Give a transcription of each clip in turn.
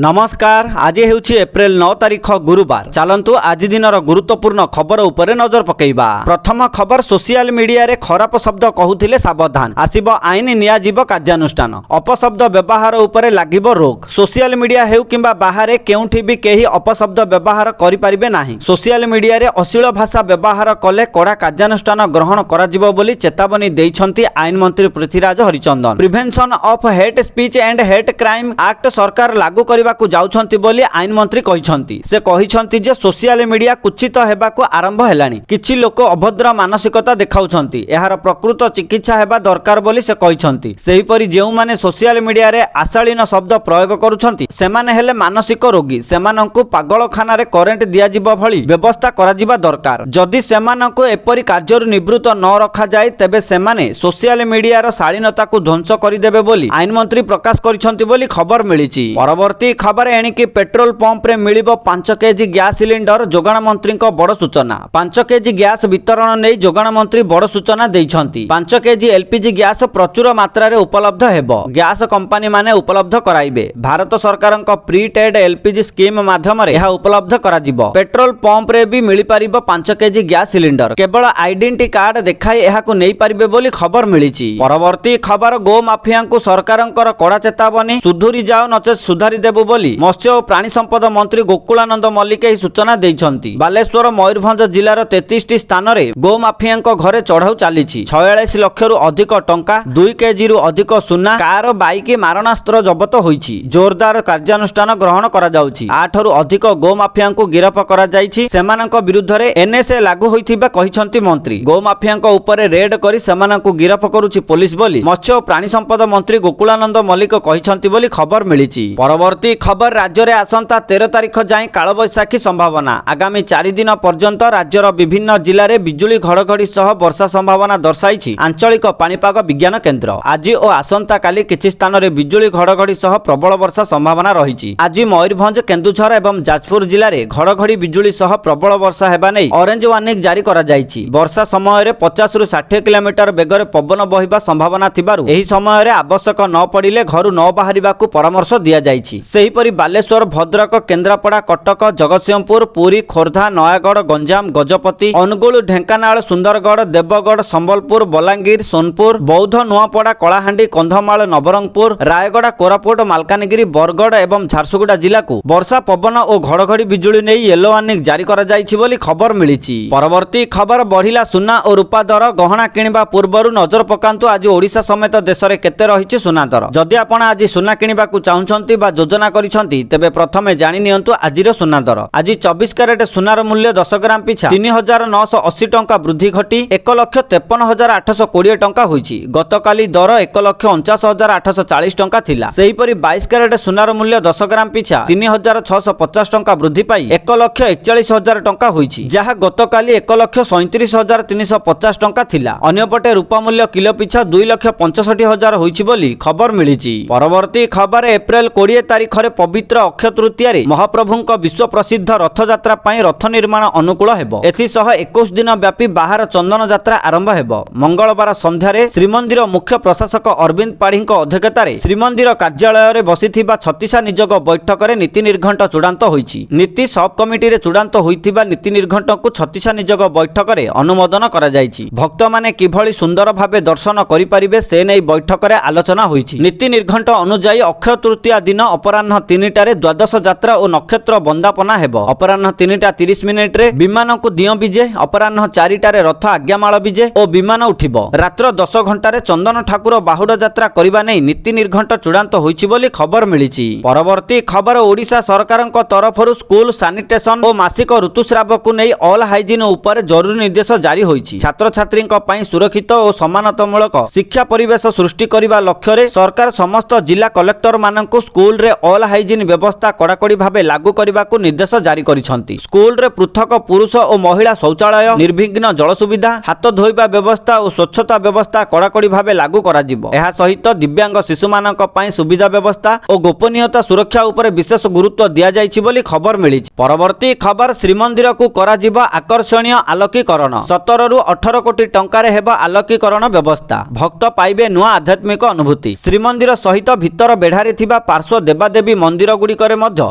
नमस्कार। आज हेउछि एप्रिल 9 तारिख गुरुवार। चलंतु आज दिनर गुरुत्वपूर्ण खबर उपरे नजर पकेइबा। प्रथम खबर, सोशल मीडिया रे खराब शब्द कहूथिले सावधान, आसीबो आईन नियाजिबो कार्यानुष्ठान। अपशब्द व्यवहार उपरे लागिबो रोक। सोशल मीडिया हेउ किंबा बाहरे केउठी भी केही अपशब्द व्यवहार करि परिबे नाही। सोशल मीडिया रे अश्लील भाषा व्यवहार कले कड़ा कार्यानुष्ठान ग्रहण कराजिबो बोली चेतावनी देइछन्ति आईन मंत्री Prithviraj Harichandan. Prevention of hate speech and hate crime act सरकार लागू करबा को जाउछन्ति बोली आईन मंत्री कहिछन्ति। से कहिछन्ति जे सोशल मीडिया कुचित हेबाको आरंभ हेलानी। किछि लोक अभद्र मानसिकता देखाउछन्ति, एहार प्रकृत चिकित्सा हेबा दरकार बोली से कहिछन्ति। सेहि परि जेउ माने सोशल मीडिया रे आशालीन शब्द प्रयोग करूछन्ति सेमाने हेले मानसिक रोगी। सेमानंकु पागलखाना रे करेंट दिया जिबो भली व्यवस्था करा जिबा दरकार। जदि सेमानंकु एपरि कार्यरु निवृत्त न रखा जाय तेबे सेमाने सोशल मीडिया रो शालीनता को ध्वंस करिदेबे बोली आईन मंत्री प्रकाश करिछन्ति बोली खबर मिलिछि। परवर्ती खबर एणिकी पेट्रोल पंप रे मिलिबो 5 केजी गैस सिलिंडर। जोगाण मंत्री बड़ सूचना। 5 केजी गैस वितरण नहीं जोगाण मंत्री बड़ सूचना देइछन्ति। 5 केजी एलपीजी गैस प्रचुर मात्रा रे उपलब्ध हेबो। गैस कंपनी माने उपलब्ध कराइबे। भारत सरकारक प्रीटेड एलपीजी स्कीम माध्यम रे एहा उपलब्ध कराजिबो। पेट्रोल पंप रे भी मिली परिबो 5 केजी गैस सिलिंडर। केवल आइडेंटिटी कार्ड देखाई एहाकु नै परिबे बोली खबर मिलिछि। परवर्ती खबर, गो माफियांकु सरकारंकर कड़ा चेतावनी। सुधुरी जाओ नचे सुधारी देबु बोली मत्स्य और प्राणी संपद मंत्री गोकुलानंद मल्लिक एही सूचना देइछन्ति। बालेश्वर मयूरभंज जिलार 33 टी स्थान रे गो माफियांक घरे चढ़ाऊ चलीछि। 46 लाख रु अधिक टंका, 2 केजी रु अधिक सुना, कार, बाइक, मारणास्त्र जब्त होईछि। जोरदार कार्यानुष्ठान ग्रहण करा जाउछि। 8 रु अधिक गो माफियांकु गिरफ करा जाइछि। सेमानक विरुद्ध रे एनएसए लागू होइथिबा कहिछन्ति मंत्री। गो माफियांक उपरे रेड करी सेमानकु गिरफ करूछि पुलिस बोली मत्स्य और प्राणी संपद मंत्री गोकुलानंद मल्लिक कहिछन्ति बोली खबर मिलिछि। परवर्ती खबर, राज्य रे आसंता 13 तारिख जाए कालबैशाखी संभावना। आगामी 4 दिन पर्यंत राज्यर विभिन्न जिले में बिजुली घड़घड़ी सह वर्षा संभावना दर्शाई आंचलिक पाणीपाग विज्ञान केन्द्र। आज और आसंता काली किछि स्थान रे बिजुली घड़घड़ी सह प्रबल वर्षा संभावना रही। आज मयूरभंज, केन्दुझर एवं जाजपुर जिले में घड़घड़ी बिजुली सह प्रबल वर्षा हेबा नै ऑरेंज वार्निंग जारी करा जायछि। वर्षा समय रे 50 रु 60 किलोमीटर बेगर पवन बहिबा संभावना थिबारु एही समय रे आवश्यक न पड़िले घरु न बाहरिबाकू परामर्श दिया जायछि। सेही परि बालेश्वर, भद्रक, केन्द्रापड़ा, कटक, जगतसिंहपुर, पुरी, खोर्धा, नयागढ़, गंजाम, गजपति, अनुगुल, ढेंकानाल, सुंदरगढ़, देवगढ़, संबलपुर, बलांगीर, सोनपुर, बौद्ध, नुआपड़ा, कलाहांडी, कंधमाल, नवरंगपुर, रायगढ़, कोरापुट, मालकानगिरी, बरगढ़ एवं झारसुगुड़ा जिला को वर्षा, पवन और घड़घड़ी बिजुली नहीं येलो वार्निंग जारी करा जायछि बोली खबर मिलिछि। परवर्ती खबर, बढ़िला सुना और रूपा दर। गहना किनिबा पूर्वरु नजर पकांतु आज ओडिशा समेत देश में केते रहिछि सुना दर। जदि आपण आज सुना किनिबाकू चाहुछन्ति बा योजना करिछन्ति तेबे प्रथमे जानि नियंतु आजिर सुना दर। आज 24 कैरेट सुनार मूल्य 10 ग्राम पिछा 3980 टंका वृद्धि घटी 1,53,820 टंका होईछि। गतकाली दर 1,49,840 टंका थिला। सेही परि 22 कैरेट सुनार मूल्य 10 ग्राम पिछा 3650 टंका वृद्धि पाई 1,41,000 टंका होईछि, जहा गतकाली 1,37,350 टंका थिला। अन्यपटे रूपा मूल्य किलो पिछा 2,65,000 होईछि बोली खबर मिलिछि। परवर्ती खबर, एप्रिल 20 तारिख रे पवित्र अक्षय तृतीया रे महाप्रभुंक विश्व प्रसिद्ध रथयात्रा पाई रथ निर्माण अनुकूल हेबो। एथिसह 21 दिन व्यापी बाहर चंदन यात्रा आरंभ हेबो। मंगलवार संध्यारे श्रीमंदिर मुख्य प्रशासक अरविंद पाढ़ीଙ୍କ अध्यक्षतार श्रीमंदिर कार्यालय रे बसिथिबा 36 निजोग बैठक रे नीति निर्घंट चूड़ांत होईछि। नीति सब कमिटी रे चूड़ांत होईथिबा नीति निर्घंट को 36 निजोग बैठक रे अनुमोदन करा जायछि। भक्त माने किभଳି सुंदर भाबे दर्शन करि परिबे से नै बैठक रे आलोचना होईछि। नीति निर्घंट अनुसार अक्षय तृतीया दिन अपराह्न 3टारे द्वादश यात्रा और नक्षत्र बंदापना हेबो। अपराह्न 3:30 मिनिट रे विमान को दियो विजे, अपराह्न 4टारे रथ आज्ञामाल विजे और विमान उठिबो। रात्र 10 घंटारे चंदन ठाकुर बाहुड़ यात्रा करिबा नै नीति निर्घंट चूड़ांत होईछि बोली खबर मिलिछि। परवर्ती खबर, ओडिशा सरकारक तरफरु स्कूल सैनिटेशन और मासिक ऋतुस्राव को नै ऑल हाइजीन उपर जरूरी निर्देश जारी होईछि। छात्र छात्रीक पई सुरक्षित और समानतामूलक शिक्षा परिवेश सृष्टि करिबा लक्ष्य रे सरकार समस्त जिला कलेक्टर माननकु स्कूल रे ऑल हाइजीन व्यवस्था कड़ाकड़ी भावे लागू करने को निर्देश जारी करिसेंति। स्कूल रे पृथक पुरुष और महिला शौचालय, निर्विघ्न जल सुविधा, हाथ धोइबा व्यवस्था और स्वच्छता व्यवस्था कड़ाकड़ी भावे लागू करा जिवो। एहा सहित दिव्यांग शिशु मानक पई सुविधा व्यवस्था और गोपनीयता सुरक्षा उपरे विशेष गुरुत्व दिया जाइछि बोली खबर मिली। परवर्ती खबर, श्रीमंदिर को करा जिवो आकर्षणीय आलोकीकरण। 17 रु 18 कोटी टंका रे हेबा आलोकीकरण व्यवस्था। भक्त पाइबे नुआ आध्यात्मिक अनुभूति। श्रीमंदिर सहित भितर बेढ़ारे थिबा पार्श्व देवादेवी ଦେବାଦେବୀ ମନ୍ଦିର ଗୁଡ଼ିକରେ ମଧ୍ୟ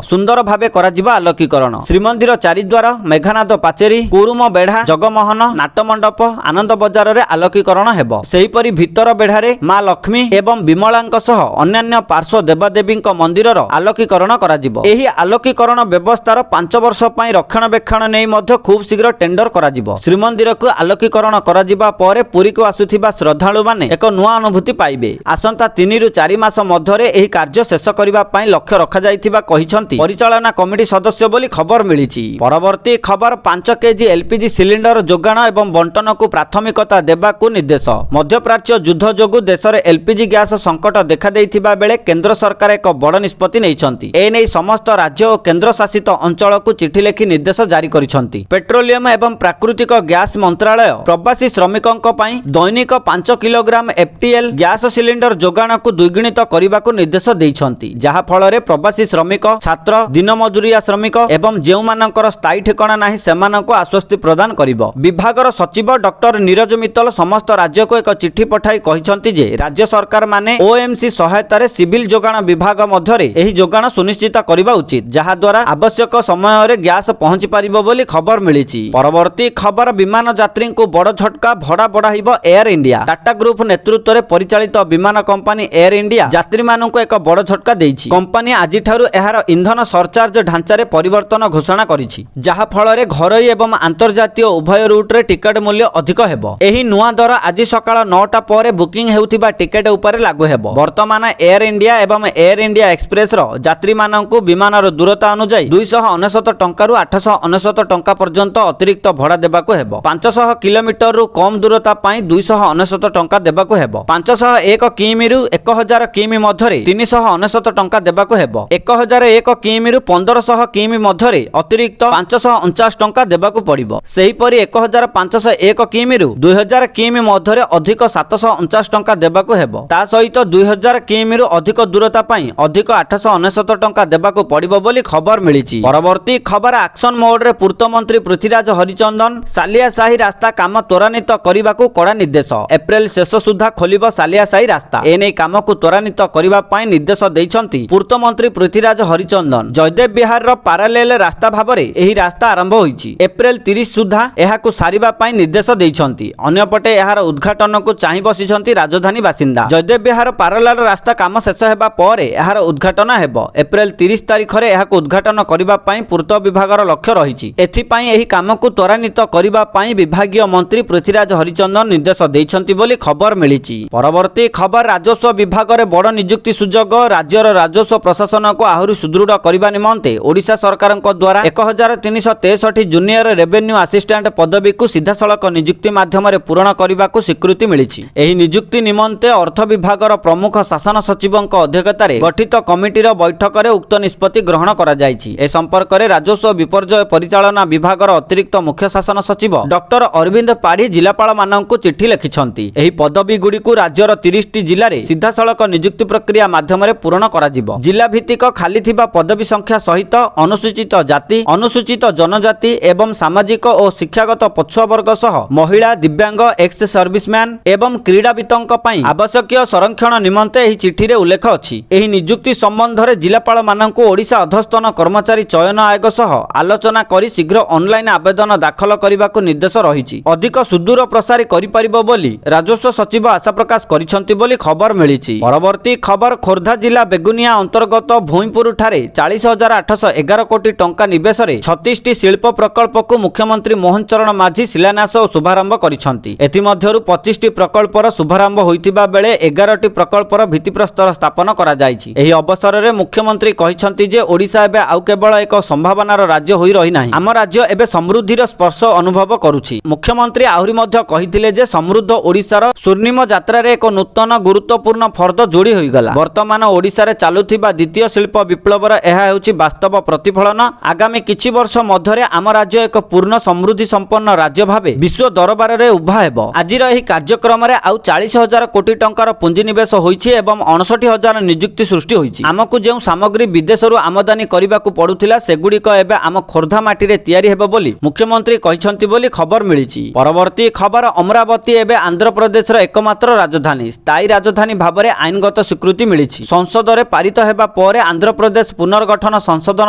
ସୁନ୍ଦର ଭାବେ କରାଯିବ ଆଲୋକୀକରଣ। ଶ୍ରୀମନ୍ଦିର ଚାରିଦ୍ୱାର, ମେଘନାଦ ପାଚେରୀ, କୁରୁମ ବେଢା, ଜଗମୋହନ, ନାଟମଣ୍ଡପ, ଆନନ୍ଦ ବଜାରରେ ଆଲୋକୀକରଣ ହେବ। ସେହିପରି ଭିତର ବେଢାରେ ମା ଲକ୍ଷ୍ମୀ ଏବଂ ବିମଳାଙ୍କ ସହ ଅନ୍ୟାନ୍ୟ ପାର୍ଶ୍ୱ ଦେବାଦେବୀଙ୍କ ମନ୍ଦିରର ଆଲୋକୀକରଣ କରାଯିବ। ଏହି ଆଲୋକୀକରଣ ବ୍ୟବସ୍ଥାର 5 ବର୍ଷ ପାଇଁ ରକ୍ଷଣାବେକ୍ଷଣ ନେଇ ମଧ୍ୟ ଖୁବ୍ ଶୀଘ୍ର ଟେଣ୍ଡର କରାଯିବ। ଶ୍ରୀମନ୍ଦିରକୁ ଆଲୋକୀକରଣ କରାଯିବା ପରେ ପୁରୀକୁ ଆସୁଥିବା ଶ୍ରଦ୍ଧାଳୁମାନେ ଏକ ନୂଆ ଅନୁଭୂତି ପାଇବେ। ଆସନ୍ତା 3 ରୁ 4 ମାସ ମଧ୍ୟରେ ଏହି କାର୍ଯ୍ୟ ଶେଷ କରିବା ପାଇଁ ଲକ୍ଷ୍ୟ ରଖାଯାଇଥିବା କହିଛନ୍ତି ପରିଚାଳନା କମିଟି ସଦସ୍ୟ ବୋଲି ଖବର ମିଳିଛି। ପରବର୍ତ୍ତୀ ଖବର 5 କେଜି ଏଲପିଜି ସିଲିଣ୍ଡର ଯୋଗାଣ ଏବଂ ବଣ୍ଟନକୁ ପ୍ରାଥମିକତା ଦେବାକୁ ନିର୍ଦ୍ଦେଶ। ମଧ୍ୟପ୍ରାଚ୍ୟ ଯୁଦ୍ଧ ଯୋଗୁଁ ଦେଶରେ ଏଲପିଜି ଗ୍ୟାସ୍ ସଂକଟ ଦେଖାଦେଇଥିବା ବେଳେ କେନ୍ଦ୍ର ସରକାର ଏକ ବଡ଼ ନିଷ୍ପତ୍ତି ନେଇଛନ୍ତି। ଏନେଇ ସମସ୍ତ ରାଜ୍ୟ ଓ କେନ୍ଦ୍ରଶାସିତ ଅଞ୍ଚଳକୁ ଚିଠି ଲେଖି ନିର୍ଦ୍ଦେଶ ଜାରି କରିଛନ୍ତି। ପେଟ୍ରୋଲିୟମ ଏବଂ ପ୍ରାକୃତିକ ଗ୍ୟାସ୍ ମନ୍ତ୍ରାଳୟ ପ୍ରବାସୀ ଶ୍ରମିକଙ୍କ ପାଇଁ ଦୈନିକ 5 କିଲୋଗ୍ରାମ ଏଫ୍ଟିଏଲ୍ ଗ୍ୟାସ୍ ସିଲିଣ୍ଡର ଯୋଗାଣକୁ ଦ୍ୱିଗୁଣିତ କରିବାକୁ ନିର୍ଦ୍ଦେଶ ଦେଇଛନ୍ତି, ଯାହା ଫଳରେ ପ୍ରବାସୀ ଶ୍ରମିକ, ଛାତ୍ର, ଦିନମଜୁରିଆ ଶ୍ରମିକ ଏବଂ ଯେଉଁମାନଙ୍କର ସ୍ଥାୟୀ ଠିକଣା ନାହିଁ ସେମାନଙ୍କୁ ଆଶ୍ୱସ୍ତି ପ୍ରଦାନ କରିବ। ବିଭାଗର ସଚିବ ଡକ୍ଟର ନିରଜ ମିତ୍ତଲ ସମସ୍ତ ରାଜ୍ୟକୁ ଏକ ଚିଠି ପଠାଇ କହିଛନ୍ତି ଯେ ରାଜ୍ୟ ସରକାରମାନେ ଓଏମସି ସହାୟତାରେ ସିଭିଲ ଯୋଗାଣ ବିଭାଗ ମଧ୍ୟରେ ଏହି ଯୋଗାଣ ସୁନିଶ୍ଚିତ କରିବା ଉଚିତ, ଯାହାଦ୍ୱାରା ଆବଶ୍ୟକ ସମୟରେ ଗ୍ୟାସ୍ ପହଞ୍ଚି ପାରିବ ବୋଲି ଖବର ମିଳିଛି। ପରବର୍ତ୍ତୀ ଖବର ବିମାନ ଯାତ୍ରୀଙ୍କୁ ବଡ଼ ଝଟକା, ଭଡ଼ା ବଢ଼ାଇବ ଏୟାର ଇଣ୍ଡିଆ। ଟାଟା ଗ୍ରୁପ ନେତୃତ୍ୱରେ ପରିଚାଳିତ ବିମାନ କମ୍ପାନୀ ଏୟାର ଇଣ୍ଡିଆ ଯାତ୍ରୀମାନଙ୍କୁ ଏକ ବଡ଼ ଝଟକା ଦେଇଛି। କମ୍ପାନୀ ଆଜିଠାରୁ ଏହାର ଇନ୍ଧନ ସରଚାର୍ଜ ଢାଞ୍ଚାରେ ପରିବର୍ତ୍ତନ ଘୋଷଣା କରିଛି, ଯାହା ଫଳରେ ଘରୋଇ ଏବଂ ଆନ୍ତର୍ଜାତୀୟ ଉଭୟ ରୁଟ୍ରେ ଟିକେଟ ମୂଲ୍ୟ ଅଧିକ ହେବ। ଏହି ନୂଆ ଦର ଆଜି ସକାଳ 9ଟା ପରେ ବୁକିଂ ହେଉଥିବା ଟିକେଟ ଉପରେ ଲାଗୁ ହେବ। ବର୍ତ୍ତମାନ ଏୟାର ଇଣ୍ଡିଆ ଏବଂ ଏୟାର ଇଣ୍ଡିଆ ଏକ୍ସପ୍ରେସର ଯାତ୍ରୀମାନଙ୍କୁ ବିମାନର ଦୂରତା ଅନୁଯାୟୀ 299 ଟଙ୍କାରୁ 899 ଟଙ୍କା ପର୍ଯ୍ୟନ୍ତ ଅତିରିକ୍ତ ଭଡ଼ା ଦେବାକୁ ହେବ। 500 କିଲୋମିଟରରୁ କମ୍ ଦୂରତା ପାଇଁ 299 ଟଙ୍କା ଦେବାକୁ ହେବ। 501 କିମିରୁ 1000 କିମି ମଧ୍ୟରେ 399 ଟଙ୍କା ଦେବାକୁ ହେବ। 1001 କିମିରୁ 1500 କିମି ମଧ୍ୟରେ ଅତିରିକ୍ତ 549 ଟଙ୍କା ଦେବାକୁ ପଡ଼ିବ। ସେହିପରି 1501 କିମିରୁ 2000 କିମି ମଧ୍ୟରେ ଅଧିକ 749 ଟଙ୍କା ଦେବାକୁ ହେବ। ତା ସହିତ 2000 କିମିରୁ ଅଧିକ ଦୂରତା ପାଇଁ ଅଧିକ 899 ଟଙ୍କା ଦେବାକୁ ପଡ଼ିବ ବୋଲି ଖବର ମିଳିଛି। ପରବର୍ତ୍ତୀ ଖବର ଆକ୍ସନ ମୋଡରେ ପୂର୍ତ୍ତମନ୍ତ୍ରୀ ପୃଥ୍ୱୀରାଜ ହରିଚନ୍ଦନ ସାଲିଆ ସାହି ରାସ୍ତା କାମ ତ୍ୱରାନ୍ୱିତ କରିବାକୁ କଡ଼ା ନିର୍ଦ୍ଦେଶ। ଏପ୍ରିଲ ଶେଷ ସୁଦ୍ଧା ଖୋଲିବ ସାଲିଆ ସାହି ରାସ୍ତା। ଏନେଇ କାମକୁ ତ୍ୱରାନ୍ୱିତ କରିବା ପାଇଁ ନିର୍ଦ୍ଦେଶ ଦେଇଛନ୍ତି ପୂର୍ତ୍ତମନ୍ତ୍ରୀ ପୃଥ୍ୱୀରାଜ ହରିଚନ୍ଦନ। ଜୟଦେବ ବିହାରର ପାରାଲେଲ ରାସ୍ତା ଭାବରେ ଏହି ରାସ୍ତା ଆରମ୍ଭ ହୋଇଛି। ଏପ୍ରିଲ 30 ସୁଦ୍ଧା ଏହାକୁ ସାରିବା ପାଇଁ ନିର୍ଦ୍ଦେଶ ଦେଇଛନ୍ତି। ଅନ୍ୟପଟେ ଏହାର ଉଦ୍ଘାଟନକୁ ଚାହିଁ ବସିଛନ୍ତି ରାଜଧାନୀ ବାସିନ୍ଦା। ଜୟଦେବ ବିହାର ପାରାଲେଲ ରାସ୍ତା କାମ ଶେଷ ହେବା ପରେ ଏହାର ଉଦ୍ଘାଟନ ହେବ। ଏପ୍ରିଲ 30 ତାରିଖରେ ଏହାକୁ ଉଦ୍ଘାଟନ କରିବା ପାଇଁ ପୂର୍ତ୍ତ ବିଭାଗର ଲକ୍ଷ୍ୟ ରହିଛି। ଏଥିପାଇଁ ଏହି କାମକୁ ତ୍ୱରାନ୍ୱିତ କରିବା ପାଇଁ ବିଭାଗୀୟ ମନ୍ତ୍ରୀ ପୃଥ୍ୱୀରାଜ ହରିଚନ୍ଦନ ନିର୍ଦ୍ଦେଶ ଦେଇଛନ୍ତି ବୋଲି ଖବର ମିଳିଛି। ପରବର୍ତ୍ତୀ ଖବର ରାଜସ୍ୱ ବିଭାଗରେ ବଡ଼ ନିଯୁକ୍ତି ସୁଯୋଗ। ରାଜ୍ୟର ରାଜସ୍ୱ ପ୍ରଶାସନକୁ ଆହୁରି ସୁଦୃଢ଼ କରିବା ନିମନ୍ତେ ଓଡ଼ିଶା ସରକାରଙ୍କ ଦ୍ୱାରା 1363 ଜୁନିୟର ରେଭେନ୍ୟୁ ଆସିଷ୍ଟାଣ୍ଟ ପଦବୀକୁ ସିଧାସଳଖ ନିଯୁକ୍ତି ମାଧ୍ୟମରେ ପୂରଣ କରିବାକୁ ସ୍ୱୀକୃତି ମିଳିଛି। ଏହି ନିଯୁକ୍ତି ନିମନ୍ତେ ଅର୍ଥ ବିଭାଗର ପ୍ରମୁଖ ଶାସନ ସଚିବଙ୍କ ଅଧ୍ୟକ୍ଷତାରେ ଗଠିତ କମିଟିର ବୈଠକରେ ଉକ୍ତ ନିଷ୍ପତ୍ତି ଗ୍ରହଣ କରାଯାଇଛି। ଏ ସମ୍ପର୍କରେ ରାଜସ୍ୱ ବିପର୍ଯ୍ୟୟ ପରିଚାଳନା ବିଭାଗର ଅତିରିକ୍ତ ମୁଖ୍ୟ ଶାସନ ସଚିବ ଡକ୍ଟର ଅରବିନ୍ଦ ପାଢ଼ୀ ଜିଲ୍ଲାପାଳମାନଙ୍କୁ ଚିଠି ଲେଖିଛନ୍ତି। ଏହି ପଦବୀଗୁଡ଼ିକୁ ରାଜ୍ୟର 30ଟି ଜିଲ୍ଲାରେ ସିଧାସଳଖ ନିଯୁକ୍ତି ପ୍ରକ୍ରିୟା ମାଧ୍ୟମରେ ପୂରଣ କରାଯିବ। ଜିଲ୍ଲା ଭିତ୍ତିକ ଖାଲି ଥିବା ପଦବୀ ସଂଖ୍ୟା ସହିତ ଅନୁସୂଚିତ ଜାତି, ଅନୁସୂଚିତ ଜନଜାତି ଏବଂ ସାମାଜିକ ଓ ଶିକ୍ଷାଗତ ପଛୁଆ ବର୍ଗ ସହ ମହିଳା, ଦିବ୍ୟାଙ୍ଗ, ଏକ୍ସ ସର୍ଭିସମ୍ୟାନ୍ ଏବଂ କ୍ରୀଡ଼ାବିତଙ୍କ ପାଇଁ ଆବଶ୍ୟକୀୟ ସଂରକ୍ଷଣ ନିମନ୍ତେ ଏହି ଚିଠିରେ ଉଲ୍ଲେଖ ଅଛି। ଏହି ନିଯୁକ୍ତି ସମ୍ବନ୍ଧରେ ଜିଲ୍ଲାପାଳମାନଙ୍କୁ ଓଡ଼ିଶା ଅଧସ୍ତନ କର୍ମଚାରୀ ଚୟନ ଆୟୋଗ ସହ ଆଲୋଚନା କରି ଶୀଘ୍ର ଅନଲାଇନ୍ ଆବେଦନ ଦାଖଲ କରିବାକୁ ନିର୍ଦ୍ଦେଶ ରହିଛି। ଅଧିକ ସୁଦୂର ପ୍ରସାରୀ କରିପାରିବ ବୋଲି ରାଜସ୍ୱ ସଚିବ ଆଶା ପ୍ରକାଶ କରିଛନ୍ତି ବୋଲି ଖବର ମିଳିଛି। ପରବର୍ତ୍ତୀ ଖବର ଖୋର୍ଦ୍ଧା ଜିଲ୍ଲା ବେଗୁନିଆ ଅନ୍ତର୍ଗତ ଭୂଇଁପୁର ଠାରେ 40,811 କୋଟି ଟଙ୍କା ନିବେଶରେ 36ଟି ଶିଳ୍ପ ପ୍ରକଳ୍ପକୁ ମୁଖ୍ୟମନ୍ତ୍ରୀ ମୋହନ ଚରଣ ମାଝୀ ଶିଳାନ୍ୟାସ ଓ ଶୁଭାରମ୍ଭ କରିଛନ୍ତି। ଏଥିମଧ୍ୟରୁ 25ଟି ପ୍ରକଳ୍ପର ଶୁଭାରମ୍ଭ ହୋଇଥିବା ବେଳେ 11ଟି ପ୍ରକଳ୍ପର ଭିତ୍ତିପ୍ରସ୍ତର ସ୍ଥାପନ କରାଯାଇଛି। ଏହି ଅବସରରେ ମୁଖ୍ୟମନ୍ତ୍ରୀ କହିଛନ୍ତି ଯେ ଓଡ଼ିଶା ଏବେ ଆଉ କେବଳ ଏକ ସମ୍ଭାବନାର ରାଜ୍ୟ ହୋଇ ରହିନାହିଁ, ଆମ ରାଜ୍ୟ ଏବେ ସମୃଦ୍ଧିର ସ୍ପର୍ଶ ଅନୁଭବ କରୁଛି। ମୁଖ୍ୟମନ୍ତ୍ରୀ ଆହୁରି ମଧ୍ୟ କହିଥିଲେ ଯେ ସମୃଦ୍ଧ ଓଡ଼ିଶାର ସ୍ୱର୍ଣ୍ଣିମ ଯାତ୍ରାରେ ଏକ ନୂତନ ଗୁରୁତ୍ୱପୂର୍ଣ୍ଣ ଫର୍ଦ୍ଦ ଯୋଡ଼ି ହୋଇଗଲା। ବର୍ତ୍ତମାନ ଓଡ଼ିଶାରେ ଚାଲୁଥିବା ଦ୍ୱିତୀୟ ଶିଳ୍ପ ବିପ୍ଳବର ଏହା ହେଉଛି ବାସ୍ତବ ପ୍ରତିଫଳନ। ଆଗାମୀ କିଛି ବର୍ଷ ମଧ୍ୟରେ ଆମ ରାଜ୍ୟ ଏକ ପୂର୍ଣ୍ଣ ସମୃଦ୍ଧି ସମ୍ପନ୍ନ ରାଜ୍ୟ ଭାବେ ବିଶ୍ୱ ଦରବାରରେ ଉଭା ହେବ। ଆଜିର ଏହି କାର୍ଯ୍ୟକ୍ରମରେ ଆଉ 40,000 କୋଟି ଟଙ୍କାର ପୁଞ୍ଜିନିବେଶ ହୋଇଛି ଏବଂ 59,000 ନିଯୁକ୍ତି ସୃଷ୍ଟି ହୋଇଛି। ଆମକୁ ଯେଉଁ ସାମଗ୍ରୀ ବିଦେଶରୁ ଆମଦାନୀ କରିବାକୁ ପଡୁଥିଲା ସେଗୁଡ଼ିକ ଏବେ ଆମ ଖୋର୍ଦ୍ଧା ମାଟିରେ ତିଆରି ହେବ ବୋଲି ମୁଖ୍ୟମନ୍ତ୍ରୀ କହିଛନ୍ତି ବୋଲି ଖବର ମିଳିଛି। ପରବର୍ତ୍ତୀ ଖବର ଅମରାବତୀ ଏବେ ଆନ୍ଧ୍ରପ୍ରଦେଶର ଏକମାତ୍ର ରାଜଧାନୀ। ସ୍ଥାୟୀ ରାଜଧାନୀ ଭାବରେ ଆଇନଗତ ସ୍ୱୀକୃତି ମିଳିଛି। ସଂସଦରେ ପାରିତ ହେବା ହେବା ପରେ ଆନ୍ଧ୍ରପ୍ରଦେଶ ପୁନର୍ଗଠନ ସଂଶୋଧନ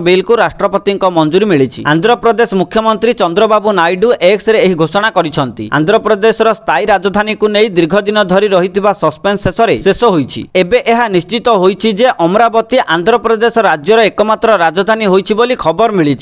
ବିଲ୍କୁ ରାଷ୍ଟ୍ରପତିଙ୍କ ମଞ୍ଜୁରୀ ମିଳିଛି। ଆନ୍ଧ୍ରପ୍ରଦେଶ ମୁଖ୍ୟମନ୍ତ୍ରୀ ଚନ୍ଦ୍ରବାବୁ ନାଇଡୁ ଏକ୍ସରେ ଏହି ଘୋଷଣା କରିଛନ୍ତି। ଆନ୍ଧ୍ରପ୍ରଦେଶର ସ୍ଥାୟୀ ରାଜଧାନୀକୁ ନେଇ ଦୀର୍ଘ ଦିନ ଧରି ରହିଥିବା ସସ୍ପେନ୍ସ ଶେଷ ହୋଇଛି। ଏବେ ଏହା ନିଶ୍ଚିତ ହୋଇଛି ଯେ ଅମରାବତୀ ଆନ୍ଧ୍ରପ୍ରଦେଶ ରାଜ୍ୟର ଏକମାତ୍ର ରାଜଧାନୀ ହୋଇଛି ବୋଲି ଖବର ମିଳିଛି।